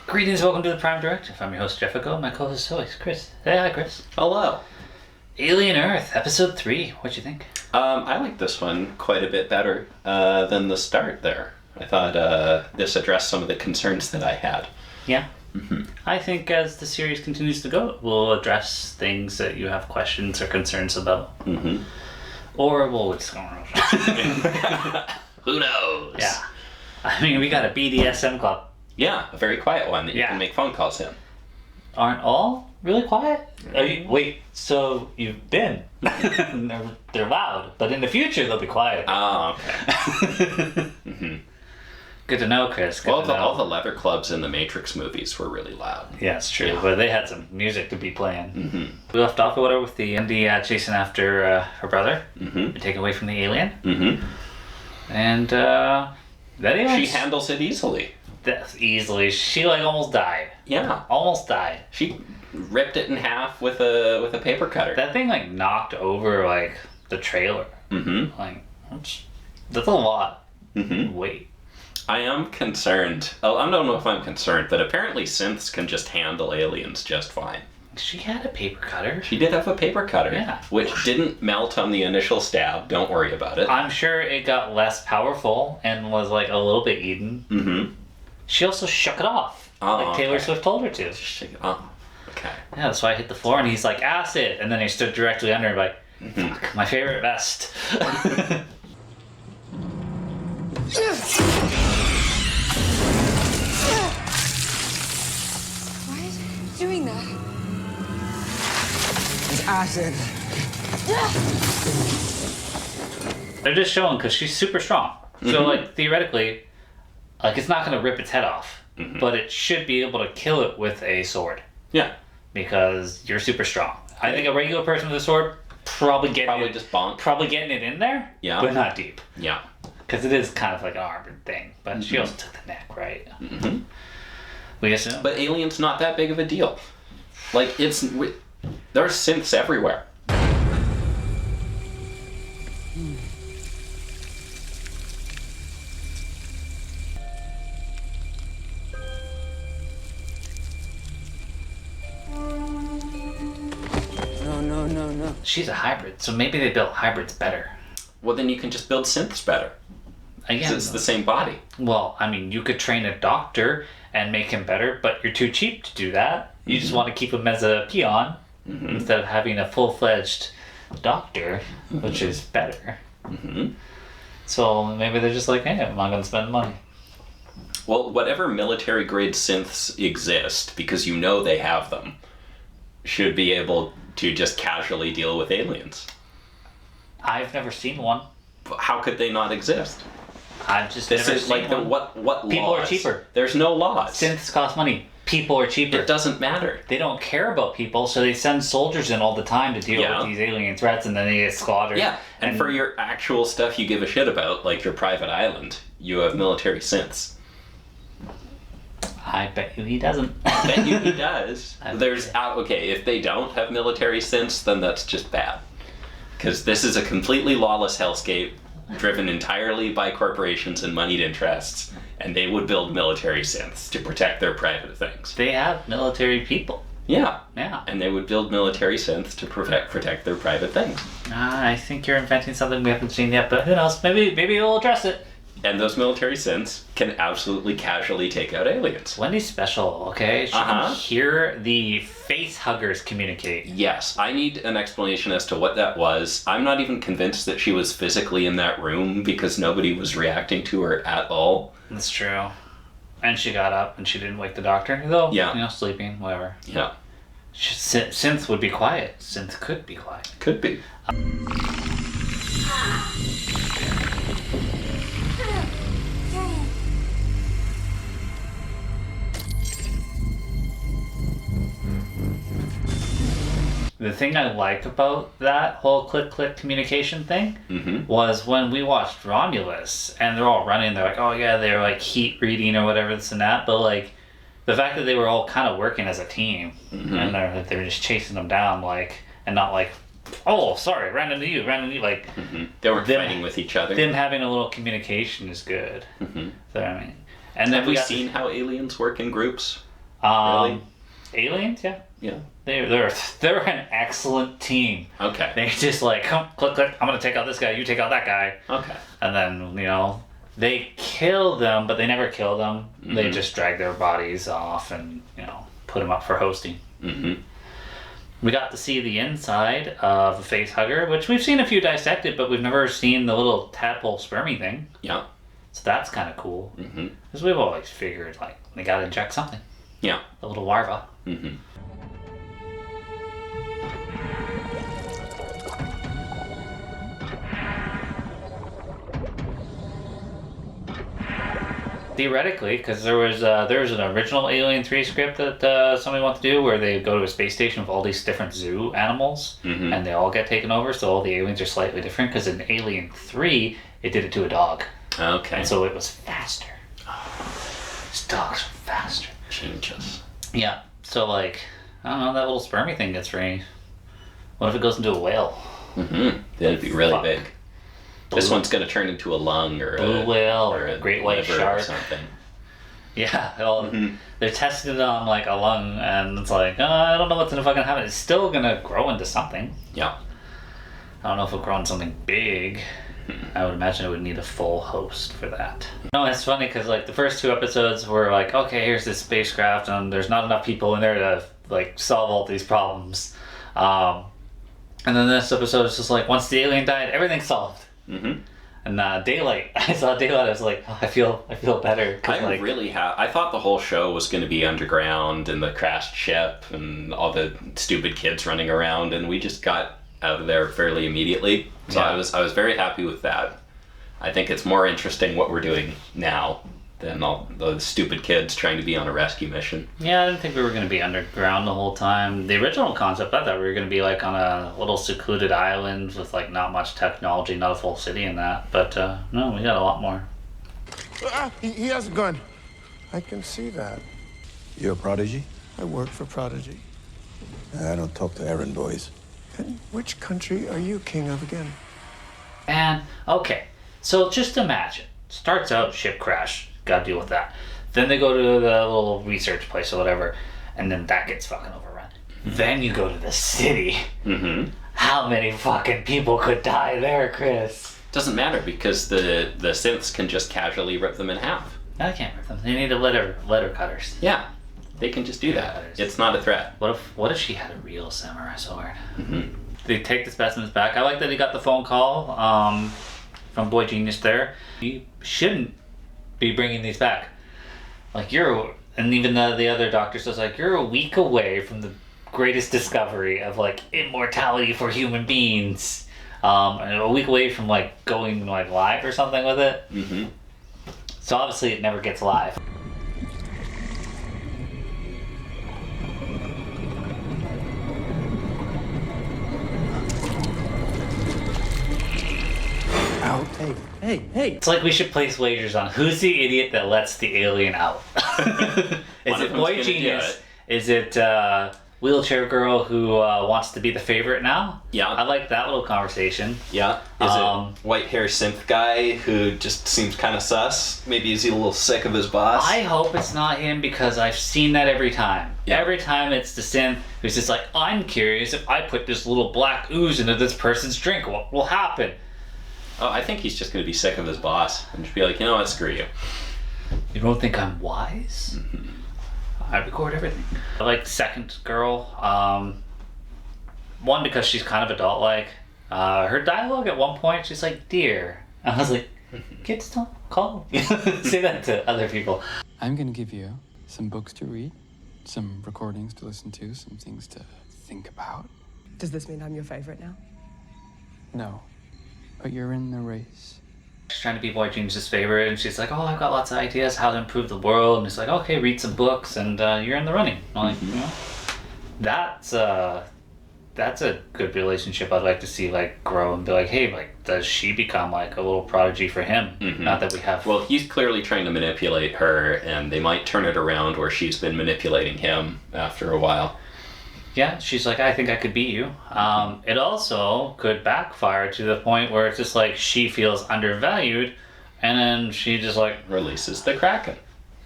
Greetings, welcome to the Prime Directive. I'm your host, Jeffico. My co-host is always Chris. Hey, hi, Chris. Hello. Alien Earth, Episode 3. What'd you think? I like this one quite a bit better than the start there. I thought this addressed some of the concerns that I had. Yeah. Mm-hmm. I think as the series continues to go, we'll address things that you have questions or concerns about. Mm-hmm. Or we'll just go around. Who knows? Yeah. I mean, we got a BDSM club. Yeah, a very quiet one that you Yeah. can make phone calls in. Aren't all really quiet? Wait, so you've been? they're loud, but in the future they'll be quiet. Oh, okay. Mm-hmm. Good to know, Chris. Good Well, to know. all the leather clubs in the Matrix movies were really loud. Yeah, it's true, Yeah. but they had some music to be playing. Mm-hmm. We left off with the Wendy chasing after her brother, Mm-hmm. and taken away from the alien, Mm-hmm. and that alien. She handles it easily. Easily. She almost died. Yeah. Almost died. She ripped it in half with a paper cutter. That thing knocked over the trailer. Mm-hmm. That's a lot. Mm-hmm. Wait. I am concerned. Oh, I don't know if I'm concerned, but apparently synths can just handle aliens just fine. She had a paper cutter. She did have a paper cutter, Yeah. which didn't melt on the initial stab. Don't worry about it. I'm sure it got less powerful and was a little bit eaten. Mm-hmm. She also shook it off. Oh, Taylor okay. Swift told her to. Oh, okay. Yeah, that's why I hit the floor, and he's like, acid! And then he stood directly under and fuck, my favorite vest. Why is he doing that? It's acid. They're just showing, because she's super strong. So, theoretically, it's not going to rip its head off, but it should be able to kill it with a sword. Yeah. Because you're super strong. I think a regular person with a sword, probably getting Just bonk. probably getting it in there, Yeah. but not deep. Yeah. Because it is kind of like an armored thing. But she also took the neck, right? Mm-hmm. We assume. But alien's not that big of a deal. There's synths everywhere. No. She's a hybrid, so maybe they built hybrids better. Well, then you can just build synths better. Again, It's the same body. well, I mean, you could train a doctor and make him better, but you're too cheap to do that. You just want to keep him as a peon instead of having a full-fledged doctor, which is better. Mm-hmm. So maybe they're just like, hey, I'm not going to spend money. Well, whatever military-grade synths exist, because you know they have them, should be able to just casually deal with aliens. I've never seen one. How could they not exist? I've just This never is seen one. what People laws? are cheaper. There's no laws. Synths cost money. People are cheaper. It doesn't matter. They don't care about people, so they send soldiers in all the time to deal Yeah. with these alien threats, and then they get slaughtered. Yeah, and for your actual stuff you give a shit about, like your private island, you have military synths. I bet you he doesn't. Bet you he does. I bet There's okay, if they don't have military synths, then that's just bad. Because this is a completely lawless hellscape, driven entirely by corporations and moneyed interests, and they would build military synths to protect their private things. They have military people. Yeah, Yeah. and they would build military synths to protect their private things. I think you're inventing something we haven't seen yet, but who knows? Maybe we'll address it. And those military synths can absolutely casually take out aliens. Wendy's special, okay? She can hear the face huggers communicate. Yes, I need an explanation as to what that was. I'm not even convinced that she was physically in that room because nobody was reacting to her at all. That's true. And she got up and she didn't wake the doctor, though. Yeah. Sleeping, whatever. Yeah, Synth would be quiet. Synth could be quiet. could be. The thing I like about that whole click communication thing was when we watched Romulus and they're all running, they're like, oh yeah, they're heat reading or whatever, this and that, but the fact that they were all kind of working as a team and they're just chasing them down and not oh, sorry, ran into you. They weren't fighting with each other. Them having a little communication is good. So, I mean, and then Have we seen how aliens work in groups? Really? Aliens, yeah. Yeah. They're an excellent team. Okay. They just like, come, click, click, I'm gonna take out this guy, you take out that guy. Okay. And then, they kill them, but they never kill them. Mm-hmm. They just drag their bodies off and, put them up for hosting. Mm-hmm. We got to see the inside of a face hugger, which we've seen a few dissected, but we've never seen the little tadpole spermy thing. Yeah. So that's kind of cool. Mm-hmm. Because we've always figured, like, they gotta inject something. Yeah. A little larva. Mm-hmm. Theoretically, because there was an original Alien 3 script that somebody wanted to do where they go to a space station with all these different zoo animals, mm-hmm. and they all get taken over, so all the aliens are slightly different, because in Alien 3, it did it to a dog. Okay. And so it was faster. These dogs are faster. Changes. Yeah. So, like, I don't know, that little spermy thing gets free. What if it goes into a whale? Mm-hmm. That'd be really big. This one's going to turn into a lung or blue whale or a great white shark or something. Yeah, mm-hmm. They're testing it on like a lung, and it's like, I don't know what's gonna fucking happen. It's still gonna grow into something. Yeah. I don't know if it'll grow into something big. I would imagine it would need a full host for that. No, it's funny because like the first 2 episodes were like, okay, here's this spacecraft, and there's not enough people in there to like solve all these problems. And then this episode is just like, once the alien died, everything's solved. Mm-hmm. And Daylight, I saw Daylight, I was like, I feel better. I'm really happy. I thought the whole show was going to be underground and the crashed ship and all the stupid kids running around, and we just got out of there fairly immediately. So yeah. I was very happy with that. I think it's more interesting what we're doing now than all the stupid kids trying to be on a rescue mission. Yeah, I didn't think we were going to be underground the whole time. The original concept, I thought we were going to be like on a little secluded island with like not much technology, not a full city in that. But no, we got a lot more. He has a gun. I can see that. You're a prodigy? I work for Prodigy. I don't talk to errand boys. And which country are you king of again? And, okay, so just imagine. Starts out, ship crash. Gotta deal with that. Then they go to the little research place or whatever, and then that gets fucking overrun. Mm-hmm. Then you go to the city. Mm-hmm. How many fucking people could die there, Chris? Doesn't matter because the synths can just casually rip them in half. No, they can't rip them. They need letter cutters. Yeah, they can just do that. Cutters. It's not a threat. What if she had a real samurai sword? Mm-hmm. They take the specimens back. I like that he got the phone call from Boy Genius there. You shouldn't be bringing these back. Like and even the other doctor says like, you're a week away from the greatest discovery of like immortality for human beings. And a week away from like going like live or something with it. Mm-hmm. So obviously it never gets live. Out. Hey. It's like we should place wagers on who's the idiot that lets the alien out. Is it Boy Genius? Is it wheelchair girl who wants to be the favorite now? Yeah. I like that little conversation. Yeah. Is it white hair synth guy who just seems kind of sus? Maybe is he a little sick of his boss? I hope it's not him because I've seen that every time. Yeah. Every time it's the synth who's just like, I'm curious if I put this little black ooze into this person's drink, what will happen? Oh, I think he's just going to be sick of his boss and just be like, you know what, screw you. You don't think I'm wise? Mm-hmm. I record everything. I like second girl. One, because she's kind of adult-like. Her dialogue at one point, she's like, dear. I was like, kids don't call. Say that to other people. I'm going to give you some books to read, some recordings to listen to, some things to think about. Does this mean I'm your favorite now? No. But you're in the race. She's trying to be Boy Genius's favorite, and she's like, oh, I've got lots of ideas how to improve the world. And it's like, okay, read some books, and you're in the running. I'm like, you know, that's a good relationship I'd like to see, like, grow and be like, hey, like, does she become, like, a little prodigy for him? Mm-hmm. Not that we have... Well, he's clearly trying to manipulate her, and they might turn it around where she's been manipulating him after a while. Yeah, she's like, I think I could beat you. It also could backfire to the point where it's just like she feels undervalued, and then she just like releases the Kraken.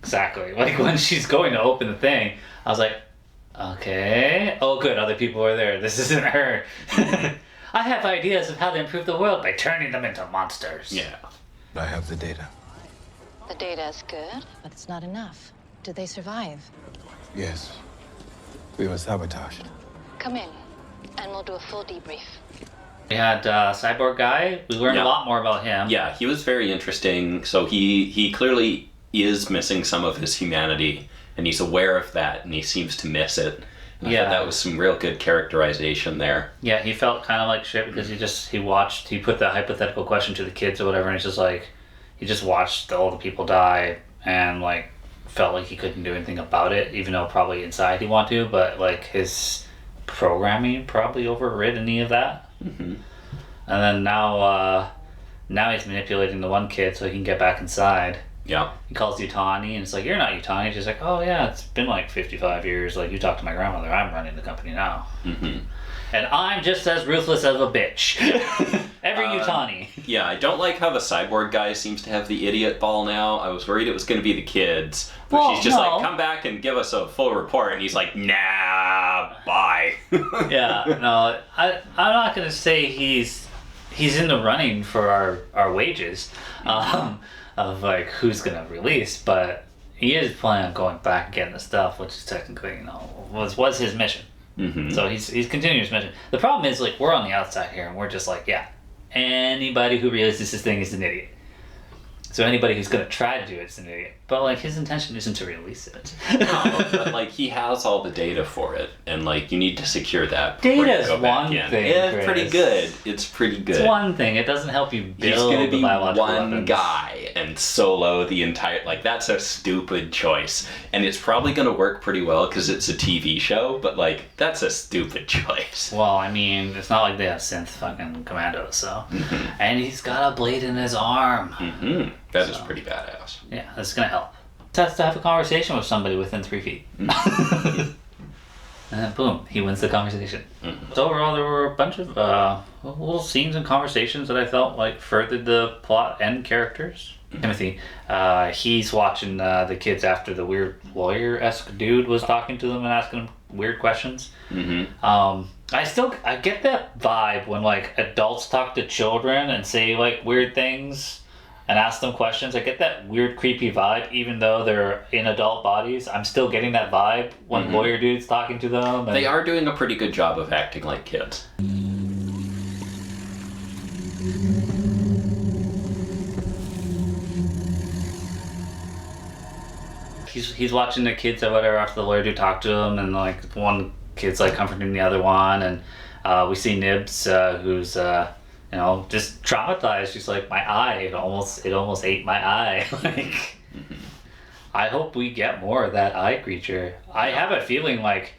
Exactly. Like, when she's going to open the thing, I was like, okay. Oh, good, other people are there. This isn't her. I have ideas of how to improve the world by turning them into monsters. Yeah. I have the data. The data is good, but it's not enough. Did they survive? Yes. We were sabotaged. Come in, and we'll do a full debrief. We had Cyborg Guy. We learned a lot more about him. Yeah, he was very interesting. So he clearly is missing some of his humanity, and he's aware of that, and he seems to miss it. And I thought that was some real good characterization there. Yeah, he felt kind of like shit because he put the hypothetical question to the kids or whatever, and he's just like, he just watched all the people die and like felt like he couldn't do anything about it, even though probably inside he wanted to, but like his programming probably overrid any of that. Mm-hmm. And then now he's manipulating the one kid so he can get back inside. Yeah. He calls Yutani, and it's like, you're not Yutani. She's like, oh yeah, it's been like 55 years. Like, you talked to my grandmother. I'm running the company now. Mm-hmm. And I'm just as ruthless as a bitch. Every Yutani. Yeah, I don't like how the cyborg guy seems to have the idiot ball now. I was worried it was going to be the kids. But she's just like, come back and give us a full report. And he's like, nah, bye. Yeah, no, I'm not going to say he's in the running for our wages. Of like who's gonna release, but he is planning on going back and getting the stuff, which is technically, was his mission. Mm-hmm. So he's continuing his mission. The problem is, like, we're on the outside here, and we're just like, yeah, anybody who releases this thing is an idiot. So anybody who's gonna try to do it is an idiot. But like, his intention isn't to release it. No, but like, he has all the data for it, and like, you need to secure that. Data's one thing. Yeah, Chris. pretty good. It's pretty good. It's one thing. It doesn't help you build. He's gonna be one weapons. Guy and solo the entire. Like, that's a stupid choice, and it's probably gonna work pretty well because it's a TV show. But like, that's a stupid choice. Well, I mean, it's not like they have synth fucking commandos, so. And he's got a blade in his arm. Mm-hmm. That is pretty badass. Yeah, that's gonna help. Has to have a conversation with somebody within 3 feet. And then boom, he wins the conversation. So overall, there were a bunch of little scenes and conversations that I felt like furthered the plot and characters. Timothy, he's watching the kids after the weird lawyer-esque dude was talking to them and asking them weird questions. I get that vibe when like adults talk to children and say like weird things and ask them questions. I get that weird, creepy vibe, even though they're in adult bodies. I'm still getting that vibe when lawyer dude's talking to them. They are doing a pretty good job of acting like kids. He's watching the kids or whatever after the lawyer dude talk to him, and like one kid's like comforting the other one, and we see Nibs, who's just traumatized. She's like, my eye, it almost ate my eye. Like, I hope we get more of that eye creature. I have a feeling like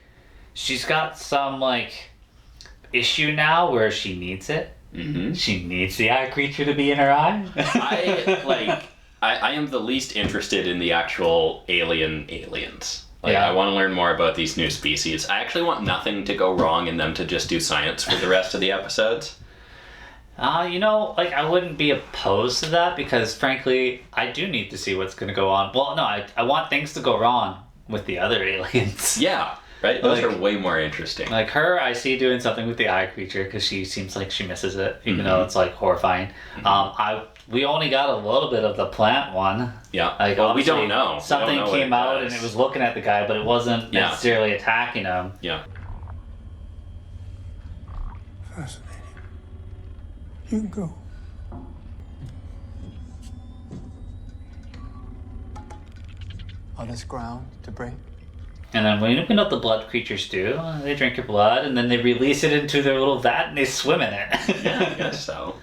she's got some like issue now where she needs it. Mm-hmm. She needs the eye creature to be in her eye. I am the least interested in the actual aliens. I want to learn more about these new species. I actually want nothing to go wrong and them to just do science for the rest of the episodes. I wouldn't be opposed to that because, frankly, I do need to see what's going to go on. Well, no, I want things to go wrong with the other aliens. Yeah, right? Those are way more interesting. Like her, I see doing something with the eye creature because she seems like she misses it, even though it's, like, horrifying. We only got a little bit of the plant one. Yeah, like, well, we don't know. Something came out and it was looking at the guy, but it wasn't necessarily attacking him. Yeah. Fascinating. You can go. All this ground, debris. And then when you open up the blood creatures do, they drink your blood and then they release it into their little vat and they swim in it. Yeah, I guess so.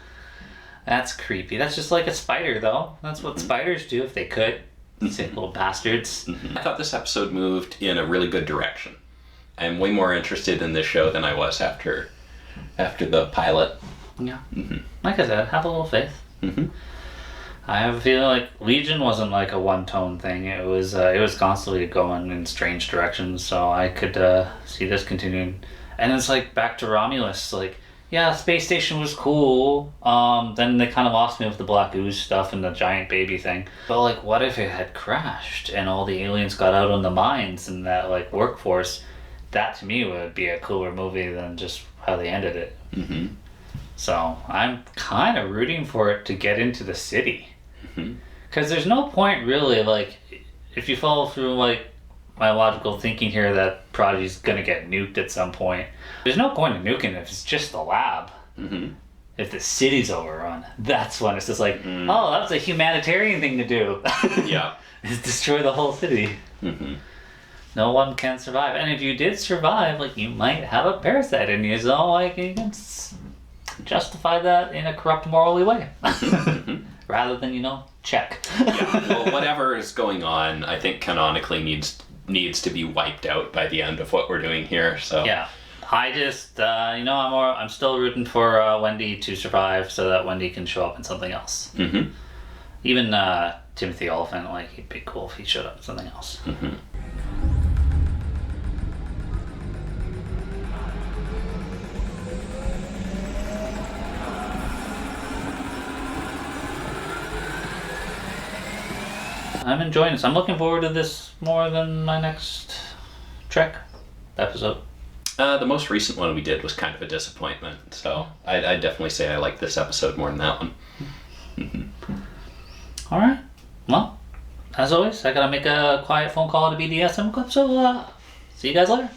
That's creepy. That's just like a spider, though. That's what spiders do if they could. Sick little bastards. I thought this episode moved in a really good direction. I'm way more interested in this show than I was after the pilot. Yeah. Like I said, have a little faith. I have a feeling like Legion wasn't like a one-tone thing. It was constantly going in strange directions, so I could see this continuing. And it's like back to Romulus, like Yeah, space station was cool. Then they kind of lost me with the black ooze stuff and the giant baby thing. But like, what if it had crashed and all the aliens got out on the mines and that like workforce? That to me would be a cooler movie than just how they ended it. Mm-hmm. So I'm kind of rooting for it to get into the city. Because there's no point really, like, if you follow through like my logical thinking here that Prodigy's gonna get nuked at some point. There's no point in nuking if it's just the lab. If the city's overrun, that's when it's just like, oh, that's a humanitarian thing to do. Yeah. Is destroy the whole city. No one can survive. And if you did survive, like, you might have a parasite in you, so like you can justify that in a corrupt morally way. Rather than, check. Yeah. Well, whatever is going on, I think canonically needs to be wiped out by the end of what we're doing here. So yeah, I just I'm still rooting for Wendy to survive so that Wendy can show up in something else. Even Timothy Oliphant, like, he'd be cool if he showed up in something else. I'm enjoying this. I'm looking forward to this more than my next Trek episode. The most recent one we did was kind of a disappointment, so I'd definitely say I like this episode more than that one. Alright. Well, as always, I gotta make a quiet phone call to BDSM Club, so see you guys later.